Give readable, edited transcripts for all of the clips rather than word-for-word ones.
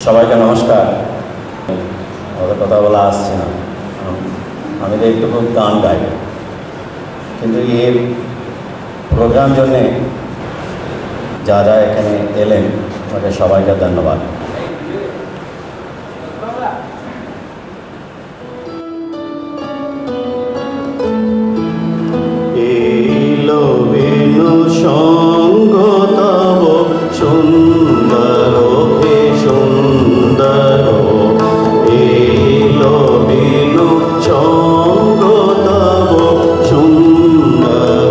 সবাইকে নমস্কার। আমাদের কথা বলা আসছে না, আমি তো একটু খুব গান গাই, কিন্তু এই প্রোগ্রাম জন্যে যারা এখানে এলেন তাদের সবাইকে ধন্যবাদ। এলো বেনু সঙ্গ তব সুন্দর হে সুন্দর, এলো বেনু সঙ্গ তব সুন্দর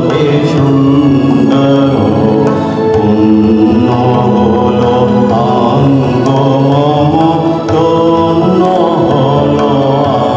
হে সুন্দর, পুণ্য হল অঙ্গ মম তন্ন হল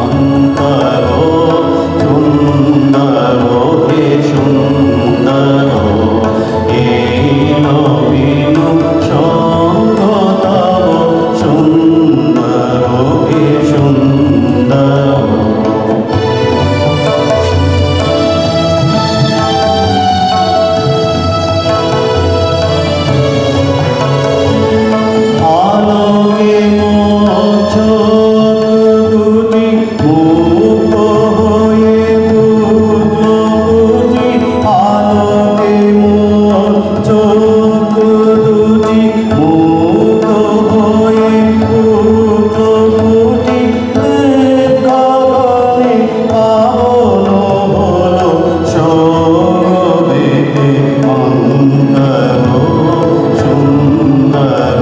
অন্তর, সুন্দর হে সুন্দর, এলো বিনু সঙ্গ তব সুন্দর হে সুন্দর। আলোকে মোর চোখ দুটি মুক্ত হয়ে ফুটলো ফুটি, আলোকে মোর চোখ দুটি মুক্ত হয়ে ফুটলো ফুটি, গগনে পাবন হলো সৌরভেতে অন্তর, সুন্দর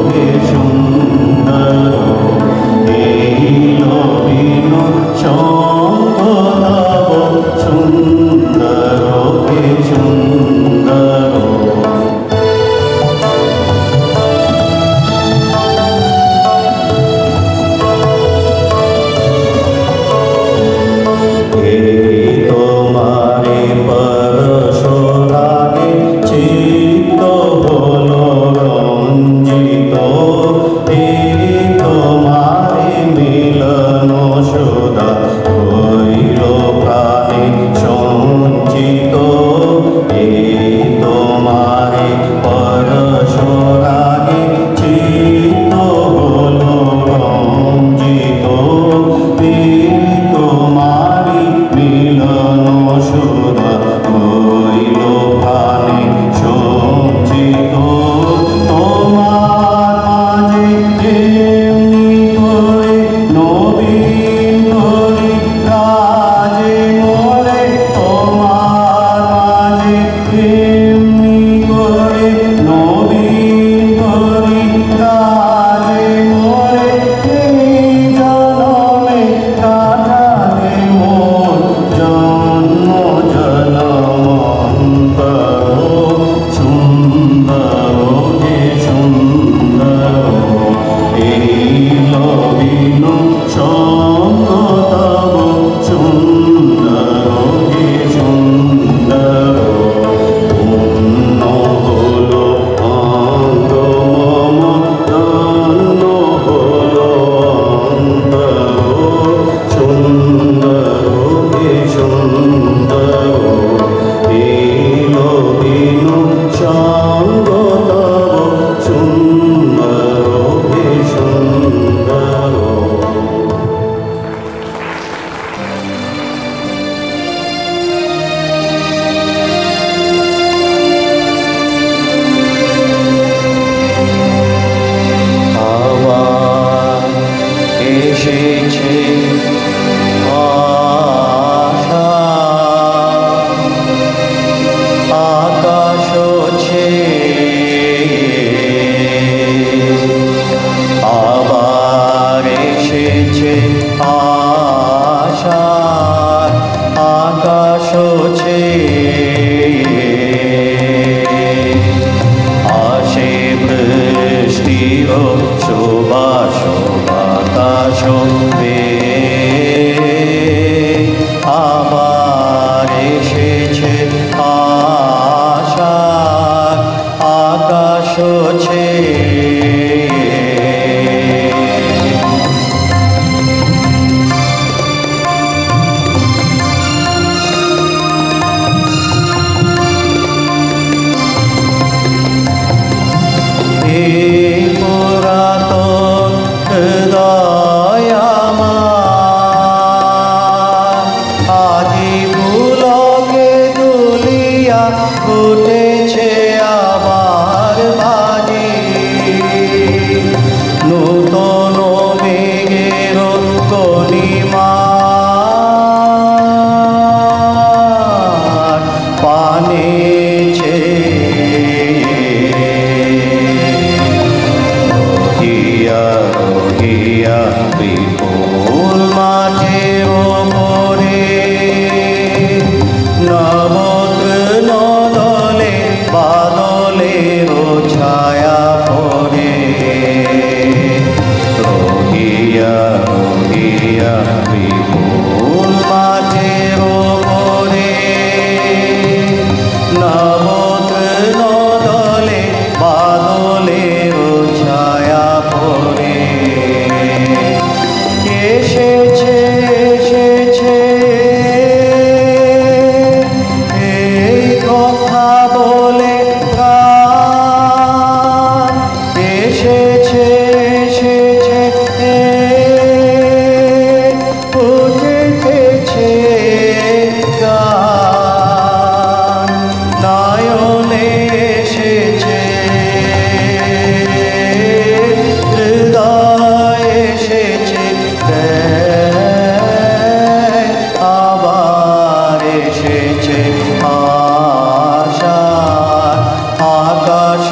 হে সুন্দর, এলো বিনু সঙ্গ তব সুন্দর হে সুন্দর। এই তোমারে পরশরাগে চিত্ত হলো রঞ্জিত, এই তোমারে মিলন সুধা হইল প্রাণে সঞ্চিত, এই তোমারে পরশরাগে চিত্ত হলো রঞ্জিত, এই তোমারি মিলন সুধা হইল প্রাণে সঞ্চিত, তোমার মাঝে এমনি করে নবীন করি কাজে মোরে, তোমার মাঝে এমনি করে নবীন করি কাজে মোরে, এই জনমে কাটালে মোর জন্ম জনমান্তর, সুন্দর হে সুন্দর, এলো বিনু সঙ্গ তব সুন্দর হে সুন্দর, পুণ্য হল অঙ্গ মম তন্ন হল অন্তর, সুন্দর হে সুন্দর, এলো বিনু সঙ্গ তব সুন্দর হে সুন্দর। আবার এসেছে আশা, আকাশ আবার এসেছে আশা, আকাশ আসে বৃষ্টি ও সুবাস বাতাস আবার এসেছে আশা, আকাশ পুরাতন কনিমার পানে রহিয়া রহিয়া বিপুল মাঠের ওপরে নবতৃণ দলে বাদলের ছায়া পড়ে রহিয়া রহিয়া বিপুল মাঠের ওপরে নবতৃণ দলে বাদলের ছায়া পড়ে এসেছে এসেছে এই কথা বলে প্রাণ এসেছে এসেছে উঠেছে গান নয়নে এসেছে হৃদয় এসেছে আবার এসেছে আশা আকাশ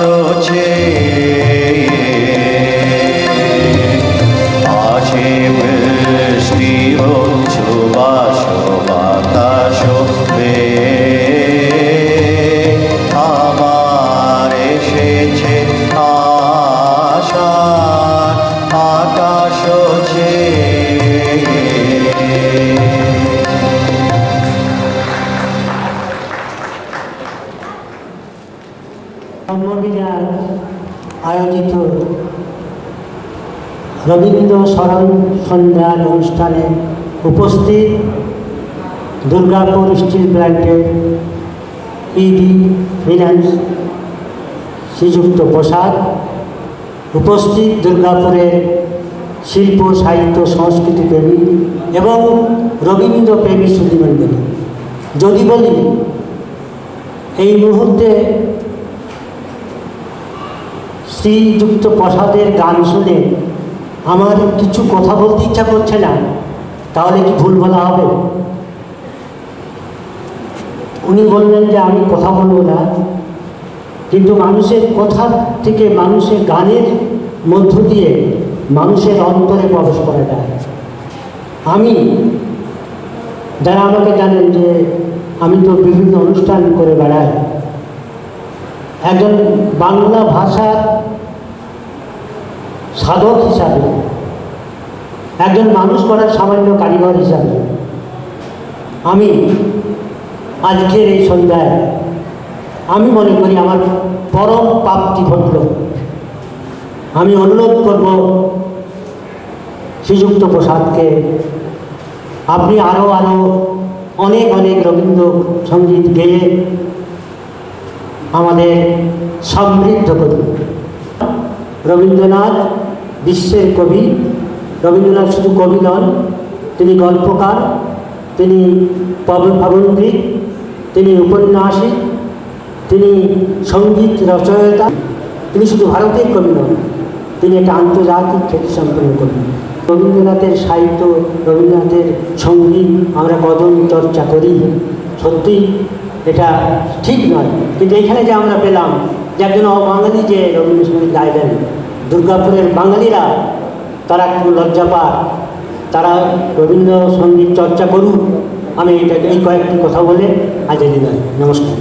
আসে বৃষ্টির সুবাস বাতাস আবার এসেছে আশা আকাশ জন্মদিনের আয়োজিত রবীন্দ্র স্মরণ সন্ধ্যার অনুষ্ঠানে উপস্থিত দুর্গাপুর স্টিল প্ল্যান্টের ইডি ফিন্যান্স শ্রীযুক্ত প্রসাদ, উপস্থিত দুর্গাপুরের শিল্প সাহিত্য সংস্কৃতি প্রেমী এবং রবীন্দ্র প্রেমী সুধীমণ্ডলী। যদি বলি এই মুহূর্তে শ্রীযুক্ত প্রসাদের গান শুনে আমার কিছু কথা বলতে ইচ্ছা করছে না, তাহলে কি ভুল বলা হবে? উনি বললেন যে আমি কথা বলবো না, কিন্তু মানুষের কথা থেকে মানুষের গানের মধ্য দিয়ে মানুষের অন্তরে প্রবেশ করা যায়। আমি, যারা আমাকে জানেন যে আমি তো বিভিন্ন অনুষ্ঠান করে বেড়াই, একজন বাংলা ভাষার সাধক হিসাবে, একজন মানুষ করার সামান্য কারিগর হিসাবে আমি আজকের এই সন্ধ্যায় আমি মনে করি আমার পরম প্রাপ্তি ঘটল। আমি অনুরোধ করব শ্রীযুক্ত প্রসাদকে, আপনি আরও অনেক অনেক রবীন্দ্র সঙ্গীত গেয়ে আমাদের সমৃদ্ধ করুন। রবীন্দ্রনাথ বিশ্বের কবি। রবীন্দ্রনাথ শুধু কবি নন, তিনি গল্পকার, তিনি প্রবন্ধিক, তিনি উপন্যাসিক, তিনি সঙ্গীত রচয়িতা। তিনি শুধু ভারতের কবি নন, তিনি একটা আন্তর্জাতিক খ্যাতিসম্পন্ন কবি। রবীন্দ্রনাথের সাহিত্য, রবীন্দ্রনাথের সঙ্গীত আমরা কদম চর্চা করি, সত্যি এটা ঠিক নয়। কিন্তু এখানে যে আমরা পেলাম যে একজন অবাঙালি যে রবীন্দ্রসঙ্গীত গাইলেন, দুর্গাপুরের বাঙালিরা তারা একটু লজ্জা পায়, তারা রবীন্দ্রসঙ্গীত চর্চা করুক। আমি এই কয়েকটি কথা বলে আজ এই নয়। নমস্কার।